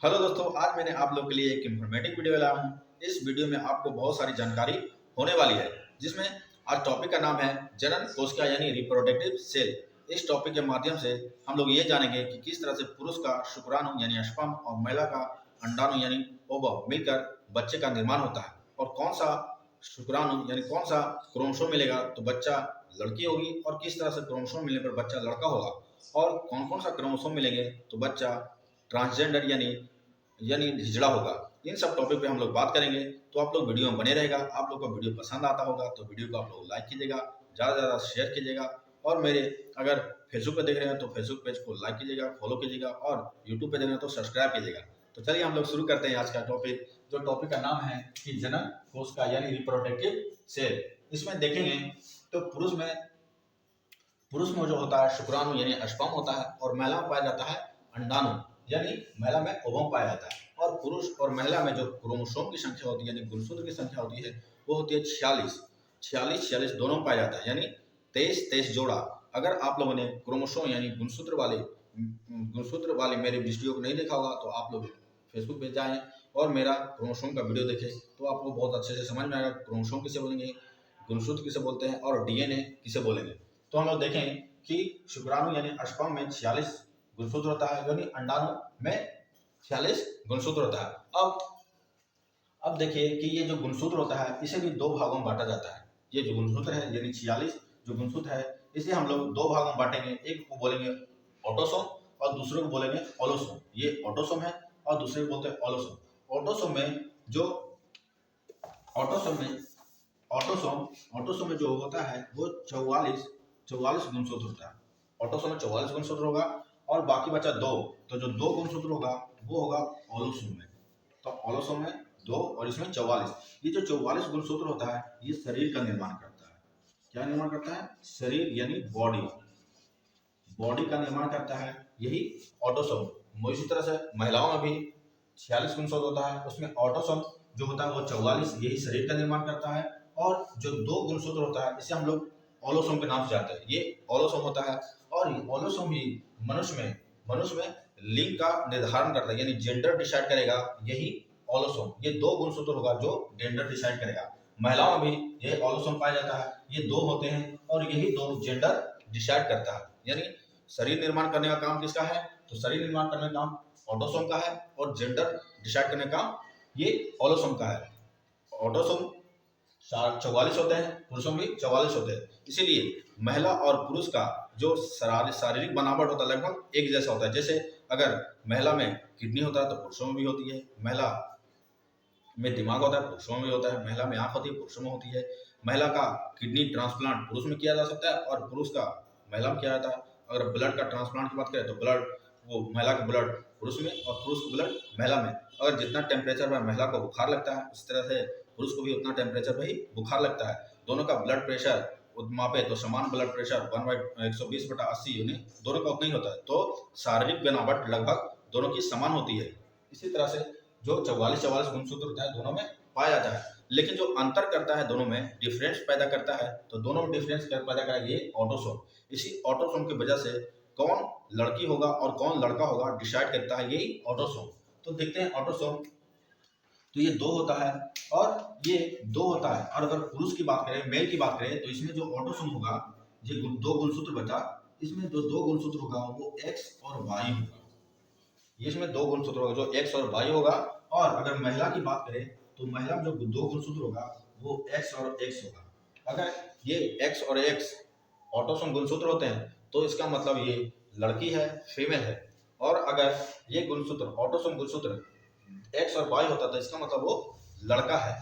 Hello दोस्तों, आज मैंने आप लोग के लिए एक इन्फॉर्मेटिव वीडियो लाया हूँ। इस वीडियो में आपको बहुत सारी जानकारी होने वाली है, जिसमें आज टॉपिक का नाम है जनन कोशिका यानी रिप्रोडक्टिव सेल। इस टॉपिक के माध्यम से हम लोग ये जानेंगे कि किस तरह से पुरुष का शुक्राणु यानी स्पर्म और महिला का अंडाणु यानी ओवम मिलकर बच्चे का निर्माण होता है, और कौन सा शुक्राणु यानी कौन सा क्रोमोसोम मिलेगा तो बच्चा लड़की होगी, और किस तरह से क्रोमोसोम मिलने पर बच्चा लड़का होगा, और कौन कौन सा क्रोमोसोम मिलेंगे तो बच्चा ट्रांसजेंडर यानी यानी हिजड़ा होगा। इन सब टॉपिक पे हम लोग बात करेंगे, तो आप लोग वीडियो में बने रहेगा। आप लोग को वीडियो पसंद आता होगा तो वीडियो को आप लोग लाइक कीजिएगा, ज़्यादा से ज़्यादा शेयर कीजिएगा, और मेरे अगर फेसबुक पे देख रहे हैं तो फेसबुक पेज को लाइक कीजिएगा, फॉलो कीजिएगा, और यूट्यूब पे देख रहे हैं तो सब्सक्राइब कीजिएगा। तो चलिए हम लोग शुरू करते हैं आज का टॉपिक, जो टॉपिक का नाम है कि जनन कोशिका यानी रिप्रोडक्टिव सेल। इसमें देखेंगे तो पुरुष में जो होता है शुक्राणु यानी स्पर्म होता है, और महिला में पाया जाता है अंडाणु यानी महिला में ओवम पाया जाता है। और पुरुष और महिला में जो क्रोमोसोम की संख्या होती है यानी गुणसूत्र की संख्या होती है वो होती है 46 दोनों में पाया जाता है, यानी 23 जोड़ा। अगर आप लोगों ने क्रोमोसोम यानी गुणसूत्र वाले मेरे वीडियो को नहीं देखा होगा तो आप लोग फेसबुक पे जाएं और मेरा क्रोमोसोम का वीडियो देखें, तो आपको बहुत अच्छे से समझ में आएगा क्रोमोसोम किसे बोलेंगे, गुणसूत्र किसे बोलते हैं, और डीएनए किसे बोलेंगे। तो हम लोग देखें कि शुक्राणु यानी स्पर्म में 46 गुणसूत्र होता है, यानी अंडाणु में 46 गुणसूत्र होता है। अब देखिए कि ये जो गुणसूत्र होता है इसे भी दो भागों में बांटा जाता है। ये जो गुणसूत्र है यानी 46 जो गुणसूत्र है इसे हम लोग दो भागों में बांटेंगे। एक को बोलेंगे ऑटोसोम और दूसरे को बोलेंगे ओलोसोम। ये ऑटोसोम है और दूसरे को बोलते हैं ओलोसोम। ऑटोसोम में जो ऑटोसोम में ऑटोसोम में जो होता है वो 44 गुणसूत्र होता है। ऑटोसोम में 44 गुणसूत्र होगा, और बाकी बचा दो, तो जो दो गुणसूत्र होगा वो होगा ओलोसोम में। तो ओलोसोम में दो और इसमें 44। ये जो 44 गुणसूत्र होता है ये शरीर का निर्माण करता है। क्या निर्माण करता है? शरीर यानी बॉडी का निर्माण करता है, यही ऑटोसोम। इसी तरह से महिलाओं में भी 46 गुणसूत्र होता है, उसमें ऑटोसोम जो होता है वो 44 यही शरीर का निर्माण करता है, और जो दो गुणसूत्र होता है इसे हम लोग ओलोसोम के नाम से जानते हैं, ये ओलोसोम होता है। और ये ओलोसोम ही मनुष्य में लिंग का निर्धारण करता है, यानी जेंडर डिसाइड करेगा, यही ओलोसोम। ये दो गुणसूत्र होगा जो जेंडर डिसाइड करेगा। महिलाओं में भी ये ओलोसोम पाया जाता है, ये दो होते हैं, और यही दो जेंडर डिसाइड करता है। यानी शरीर निर्माण करने का काम किसका है? तो शरीर निर्माण करने का काम ऑटोसोम का है, और जेंडर डिसाइड करने का काम ये ओलोसोम का है। ऑटोसोम 44 होते हैं, पुरुषों में भी 44 होते हैं। इसीलिए महिला और पुरुष का जो शारीरिक बनावट होता है लगभग एक जैसा होता है। जैसे अगर महिला में किडनी होता है तो पुरुषों में भी होती है, महिला में दिमाग होता है पुरुषों में भी होता है, महिला में आंख होती है पुरुषों में होती है। महिला का किडनी ट्रांसप्लांट पुरुष में किया जा सकता है, और पुरुष का महिला में किया जाता है। अगर ब्लड का ट्रांसप्लांट की बात करें तो ब्लड वो महिला का ब्लड पुरुष में, और पुरुष का ब्लड महिला में। अगर जितना टेम्परेचर पर महिला को बुखार लगता है उस तरह से पुरुष को भी उतना टेम्परेचर पर ही बुखार लगता है। दोनों का ब्लड प्रेशर मापे तो समान ब्लड प्रेशर 1/120/80 यूनिट दोनों का उतना ही होता है। तो शारीरिक बनावट लगभग दोनों की समान होती है। इसी तरह से जो 44 गुणसूत्र होता है दोनों में पाया जाता है, लेकिन जो अंतर करता है दोनों में, डिफरेंस पैदा करता है, तो दोनों में डिफरेंस पैदा करेगा ये ऑटोसोम। इसी ऑटोसोम की वजह से कौन लड़की होगा और कौन लड़का होगा डिसाइड करता है यही ऑटोसोम। तो देखते हैं ऑटोसोम, तो ये दो होता है और ये दो होता है। और अगर पुरुष की बात करें, मेल की बात करें, तो इसमें जो ऑटोसोम होगा, ये दो गुणसूत्र बचा, इसमें जो दो गुणसूत्र होगा वो एक्स और वाई होगा। इसमें दो गुणसूत्र होगा जो एक्स और वाई होगा। और अगर महिला की बात करें तो महिला में जो दो गुणसूत्र होगा वो एक्स और एक्स होगा। अगर ये एक्स और एक्स ऑटोसोम गुणसूत्र होते हैं तो इसका मतलब ये लड़की है, फीमेल है। और अगर ये गुणसूत्र ऑटोसोम गुणसूत्र एक्स और वाई होता तो इसका मतलब वो लड़का है।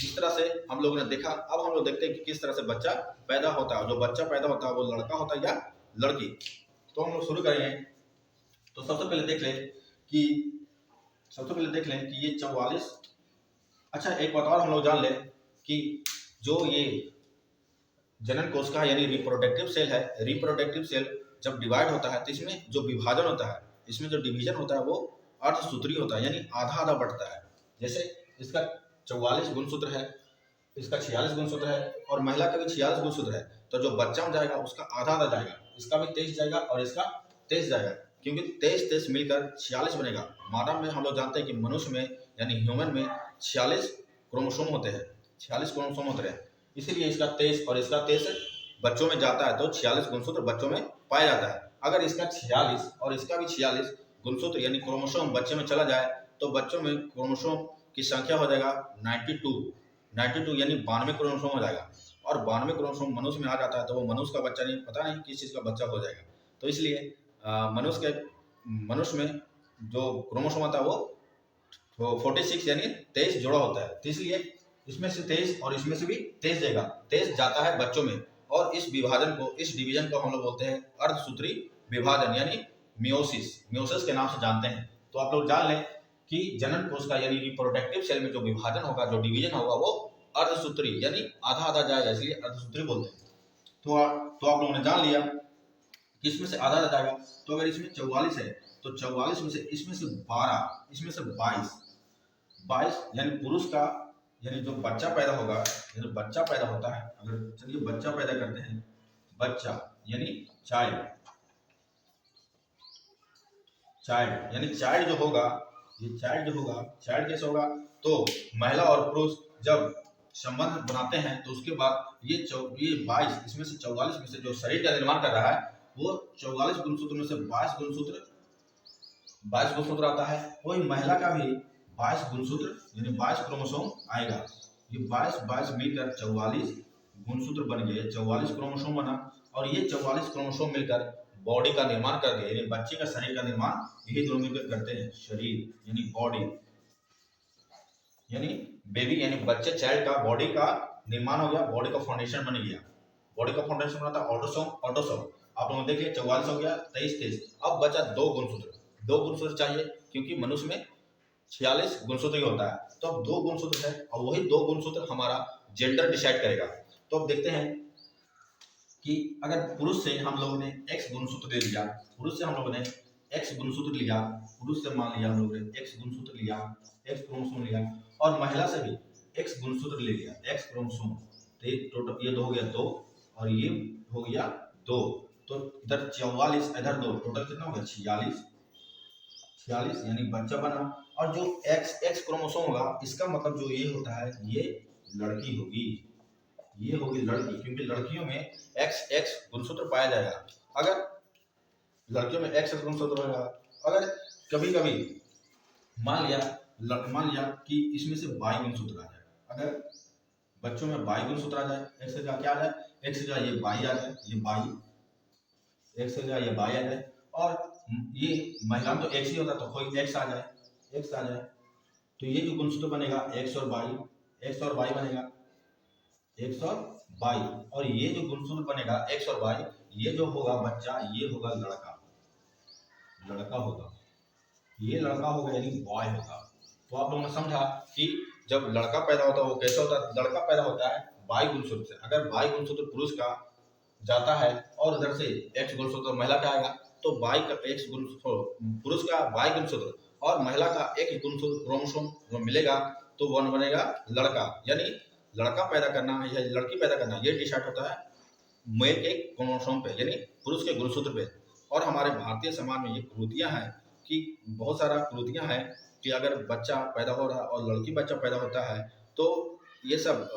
इस तरह से हम लोगों ने देखा। अब हम लोग देखते हैं कि किस तरह से बच्चा पैदा होता है। जो बच्चा पैदा होता है वो लड़का होता है या लड़की। तो हम लोग शुरू करेंगे। तो सबसे पहले देख लें कि ये 44। अच्छा, एक बात और हम लोग जान लें कि जो ये जनन कोशिका यानी रिप्रोडक्टिव सेल है, रिप्रोडक्टिव सेल जब डिवाइड होता है तो इसमें जो विभाजन होता है, इसमें जो डिवीजन होता है वो अर्धसूत्री होता है, यानी आधा आधा बढ़ता है। जैसे इसका 44 गुणसूत्र है, इसका 46 गुणसूत्र है, और महिला का भी 46 गुणसूत्र है। तो जो बच्चा में जाएगा उसका आधा आधा जाएगा, इसका भी 23 जाएगा और इसका 23 जाएगा। क्योंकि 23 मिलकर 46 बनेगा। मानव में हम लोग जानते हैं कि मनुष्य में यानी ह्यूमन में 46 क्रोमोसोम होते हैं, 46 क्रोमोसोम होते हैं। इसीलिए इसका 23 और इसका 23 बच्चों में जाता है तो 46 गुणसूत्र बच्चों में पाया जाता है। अगर इसका 46 और इसका भी 46 गुणसूत्र यानी क्रोमोसोम बच्चे में चला जाए तो बच्चों में क्रोमोसोम की संख्या हो जाएगा 92 यानी 92 क्रोमोसोम हो जाएगा। और 92 क्रोमोसोम मनुष्य में आ जाता है तो वो मनुष्य का बच्चा नहीं, पता नहीं किस चीज़ का बच्चा हो जाएगा। तो इसलिए मनुष्य में जो क्रोमोसोम आता है वो 46 यानी 23 जोड़ा होता है। तो इसलिए इसमें से 23 और इसमें से भी 23 देगा, 23 जाता है बच्चों में। और इस डिवीजन को हम लोग बोलते हैं अर्धसूत्री विभाजन यानी मियोसिस के नाम से जानते हैं। तो आप लोग जान लें कि जनन कोश का यानी रिप्रोडक्टिव सेल में जो विभाजन होगा, जो डिवीजन होगा, वो अर्धसूत्री यानी आधा आधा जाएगा, इसलिए अर्धसूत्री बोलते हैं। तो आप लोगों ने जान लिया कि इसमें से आधा आधा जाएगा। तो अगर इसमें 44 है तो 44 में से इसमें से 12, इसमें से 22 यानी पुरुष का यानी जो बच्चा पैदा होगा, यानी बच्चा पैदा होता है। अगर चलिए बच्चा पैदा करते हैं, बच्चा यानी चाइल्ड यानी चाइल्ड जो होगा, ये चाइल्ड कैसे होगा? तो महिला और पुरुष जब संबंध बनाते हैं तो उसके बाद ये 22 इसमें से 44 में से जो शरीर का निर्माण कर रहा है वो 44 गुणसूत्र में से 22 गुणसूत्र आता है। वही महिला का भी 22 गुणसूत्र यानी 22 क्रोमोसोम आएगा। ये 22 मिलकर 44 गुणसूत्र बन गए, 44 क्रोमोसोम बना। और ये 44 क्रोमोसोम मिलकर बॉडी का निर्माण कर दिया, यानी बच्चे का शरीर का निर्माण यही दोनों मिलकर करते हैं। शरीर यानी बॉडी यानी बेबी यानी बच्चे, चाइल्ड का बॉडी का निर्माण हो गया, बॉडी का फाउंडेशन बन गया। बॉडी का फाउंडेशन बना था ऑटोसोम। आप लोग देखिए 44 हो गया, 23। अब बचा 2 गुणसूत्र चाहिए, क्योंकि मनुष्य में 46 गुणसूत्र ही होता है। तो अब 2 गुणसूत्र है और वही 2 गुणसूत्र हमारा जेंडर डिसाइड करेगा। तो अब देखते हैं कि अगर पुरुष से हम लोगों ने X गुणसूत्र ले लिया, पुरुष से मान लिया हम लोगों ने X गुणसूत्र लिया, X क्रोमोसोम लिया, और महिला से भी X गुणसूत्र ले लिया, X क्रोमोसोम। तो ये टोटल ये 2 हो गया 2 और ये हो गया 2। तो इधर 44 इधर 2, टोटल कितना हो गया 46 यानी बच्चा बना। और जो X क्रोमोसोम होगा, इसका मतलब जो ये होता है ये लड़की होगी, ये होगी लड़की, क्योंकि लड़कियों में XX गुणसूत्र पाया जाएगा। अगर लड़कियों में XX गुणसूत्र होगा, अगर कभी कभी मान लिया कि इसमें से 22 गुणसूत्र आ जाए, अगर बच्चों में 22 गुणसूत्र आ जाए, X से क्या आ जाए, X से ये 22 आ जाए, ये 22 X से ये 22 आ जाए। और ये महिला में तो X ही होता, तो कोई X आ जाए, तो ये जो गुणसूत्र बनेगा X और Y बनेगा, X और Y। और ये जो गुणसूत्र बनेगा X और Y, ये जो होगा बच्चा, ये होगा लड़का होगा, ये लड़का होगा यानी बॉय होगा। तो आप लोगों ने समझा कि जब लड़का पैदा होता है वो कैसे होता है? लड़का पैदा होता है 22 गुणसूत्र से। अगर 22 गुणसूत्र पुरुष का जाता है और उधर से X गुणसूत्र महिला का आएगा, तो 22 का X गुणसूत्र पुरुष का 22 गुणसूत्र और महिला का X गुणसूत्र क्रोमोसोम मिलेगा, तो वो बनेगा लड़का। यानी लड़का पैदा करना या लड़की पैदा करना ये डिसाइड होता है मेल के क्रोमोसोम पे, यानी पुरुष के गुणसूत्र पे। और हमारे भारतीय समाज में ये कुरीतियां हैं कि बहुत सारा कुरीतियां हैं कि अगर बच्चा पैदा हो रहा है और लड़की बच्चा पैदा होता है तो ये सब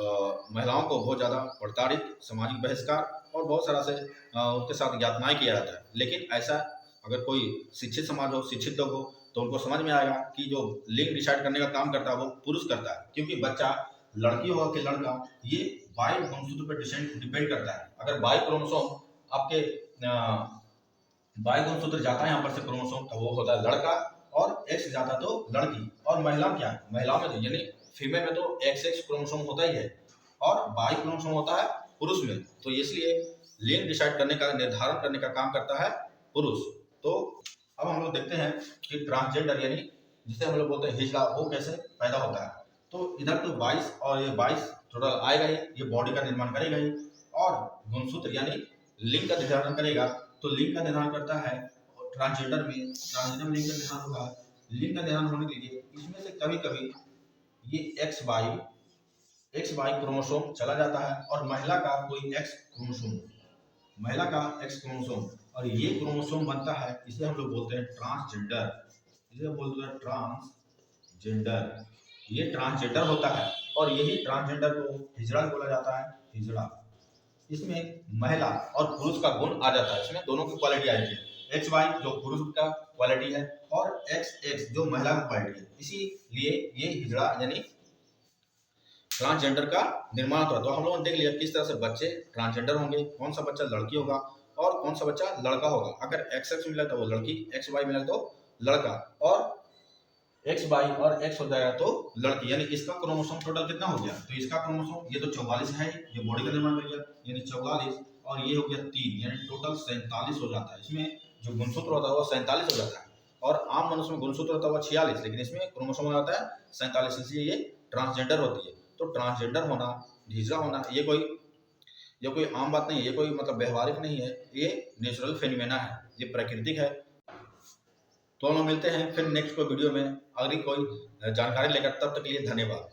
महिलाओं को बहुत ज़्यादा प्रताड़ित, सामाजिक बहिष्कार और बहुत सारा से उनके साथ यातनाएं किया जाता है। लेकिन ऐसा अगर कोई शिक्षित समाज हो, शिक्षित लोग हो, तो उनको समझ में आएगा कि जो लिंग डिसाइड करने का काम करता है वो पुरुष करता है, क्योंकि बच्चा लड़की हो कि लड़का ये 22 गुणसूत्र पर डिपेंड करता है। अगर 22 क्रोमोसोम आपके 22 गुणसूत्र जाता है यहाँ पर से क्रोमोसोम, तो वो होता है लड़का, और X जाता तो लड़की। और महिला में तो यानी फीमेल में तो XX क्रोमोसोम होता ही है और 22 क्रोमोसोम होता है पुरुष में। तो इसलिए लिंग डिसाइड करने का, निर्धारण करने का काम करता है पुरुष। तो अब हम लोग देखते हैं कि ट्रांसजेंडर यानी जिसे हम लोग बोलते हैं हिजड़ा, वो कैसे पैदा होता है। तो इधर तो 22 और ये 22 टोटल आएगा ही, ये बॉडी का निर्माण करेगा ही, और गुणसूत्र यानी लिंग का निर्धारण करेगा। तो लिंग का निर्धारण करता है ट्रांसजेंडर में लिंग का निर्धारण होगा। लिंग का निर्धारण होने के लिए इसमें से कभी कभी ये XY क्रोमोसोम चला जाता है और महिला का कोई X क्रोमोसोम और ये क्रोमोसोम बनता है, इसे हम लोग बोलते हैं ट्रांसजेंडर। इसे बोलते हैं ट्रांसजेंडर। ये ट्रांसजेंडर होता है और यही ट्रांसजेंडर को हिजड़ा बोला जाता है, हिजड़ा। इसमें महिला और पुरुष का गुण आ जाता है, इसमें दोनों की क्वालिटी आ जाती है। एक्स वाई जो पुरुष का क्वालिटी है और एक्स एक्स जो महिला का क्वालिटी है, इसीलिए ये हिजड़ा यानी ट्रांसजेंडर का निर्माण होता है। तो हम लोगों ने देख लिया किस तरह से बच्चे ट्रांसजेंडर होंगे, कौन सा बच्चा लड़की होगा और कौन सा बच्चा लड़का होगा। अगर एक्स एक्स मिला तो वो लड़की, एक्स वाई मिला तो लड़का, और एक्स वाई और एक्स हो जाएगा तो लड़की। यानी इसका क्रोमोसोम टोटल कितना हो गया, तो इसका क्रोमोसोम ये तो 44 है, ये बॉडी का निर्माण कर गया, यानी 44, और ये हो गया 3, यानी टोटल 47 हो जाता है। इसमें जो गुणसूत्र होता है वो 47 हो जाता है, और आम मनुष्य में गुणसूत्र होता है वो 46, लेकिन इसमें क्रोमोसोम हो जाता है 47, इसलिए ये ट्रांसजेंडर होती है। तो ट्रांसजेंडर होना, हिजड़ा होना, ये कोई आम बात नहीं है, ये कोई मतलब व्यवहारिक नहीं है, ये नेचुरल फेनोमेना है, ये प्राकृतिक है। तो हम लोग मिलते हैं फिर नेक्स्ट कोई वीडियो में अगली कोई जानकारी लेकर, तब तक के लिए धन्यवाद।